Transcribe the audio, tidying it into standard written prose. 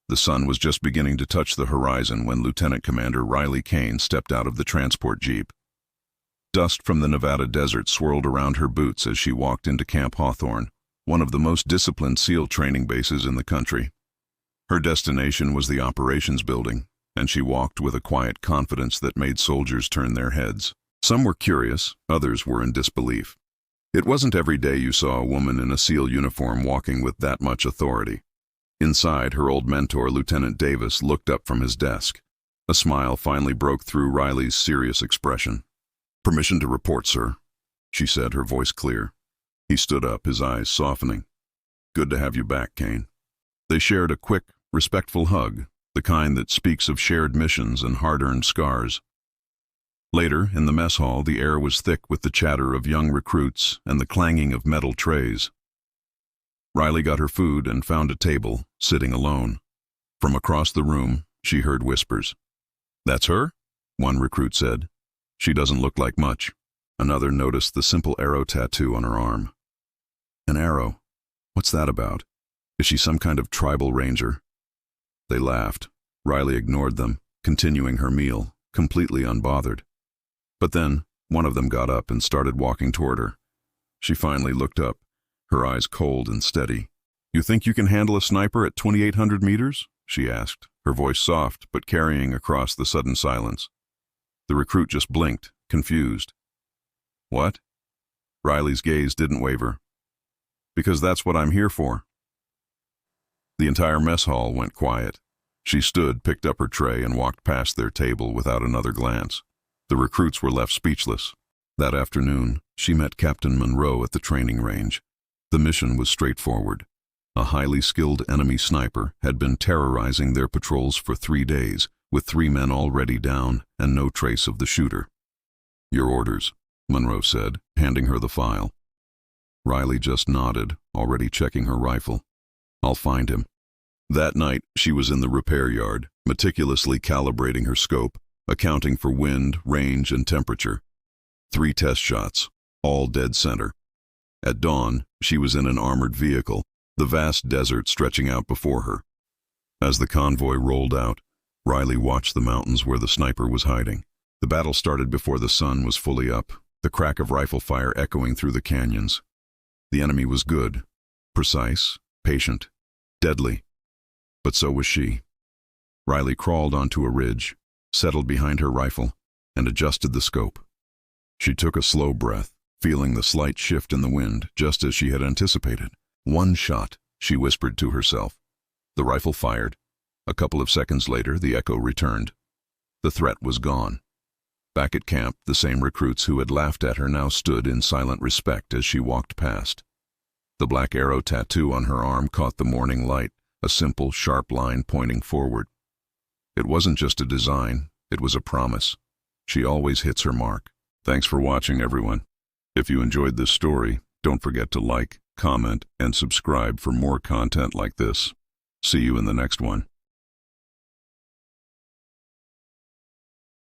The sun was just beginning to touch the horizon when Lieutenant Commander Riley Kane stepped out of the transport jeep. Dust from the Nevada desert swirled around her boots as she walked into Camp Hawthorne, one of the most disciplined SEAL training bases in the country. Her destination was the operations building, and she walked with a quiet confidence that made soldiers turn their heads. Some were curious, others were in disbelief. It wasn't every day you saw a woman in a SEAL uniform walking with that much authority. Inside, her old mentor, Lieutenant Davis, looked up from his desk. A smile finally broke through Riley's serious expression. "Permission to report, sir," she said, her voice clear. He stood up, his eyes softening. "Good to have you back, Kane." They shared a quick, respectful hug, the kind that speaks of shared missions and hard-earned scars. Later, in the mess hall, the air was thick with the chatter of young recruits and the clanging of metal trays. Riley got her food and found a table, sitting alone. From across the room, she heard whispers. "That's her?" one recruit said. "She doesn't look like much." Another noticed the simple arrow tattoo on her arm. "An arrow? What's that about? Is she some kind of tribal ranger?" They laughed. Riley ignored them, continuing her meal, completely unbothered. But then, one of them got up and started walking toward her. She finally looked up, her eyes cold and steady. "You think you can handle a sniper at 2,800 meters?" she asked, her voice soft but carrying across the sudden silence. The recruit just blinked, confused. "What?" Riley's gaze didn't waver. "Because that's what I'm here for." The entire mess hall went quiet. She stood, picked up her tray, and walked past their table without another glance. The recruits were left speechless. That afternoon, she met Captain Monroe at the training range. The mission was straightforward. A highly skilled enemy sniper had been terrorizing their patrols for 3 days, with 3 men already down and no trace of the shooter. "Your orders," Monroe said, handing her the file. Riley just nodded, already checking her rifle. "I'll find him." That night, she was in the repair yard, meticulously calibrating her scope, accounting for wind, range, and temperature. 3 test shots, all dead center. At dawn, she was in an armored vehicle, the vast desert stretching out before her. As the convoy rolled out, Riley watched the mountains where the sniper was hiding. The battle started before the sun was fully up, the crack of rifle fire echoing through the canyons. The enemy was good, precise, patient, deadly. But so was she. Riley crawled onto a ridge, settled behind her rifle, and adjusted the scope. She took a slow breath, feeling the slight shift in the wind, just as she had anticipated. "One shot," she whispered to herself. The rifle fired. A couple of seconds later, the echo returned. The threat was gone. Back at camp, the same recruits who had laughed at her now stood in silent respect as she walked past. The black arrow tattoo on her arm caught the morning light, a simple, sharp line pointing forward. It wasn't just a design, it was a promise. She always hits her mark. Thanks for watching, everyone. If you enjoyed this story, don't forget to like, comment, and subscribe for more content like this. See you in the next one.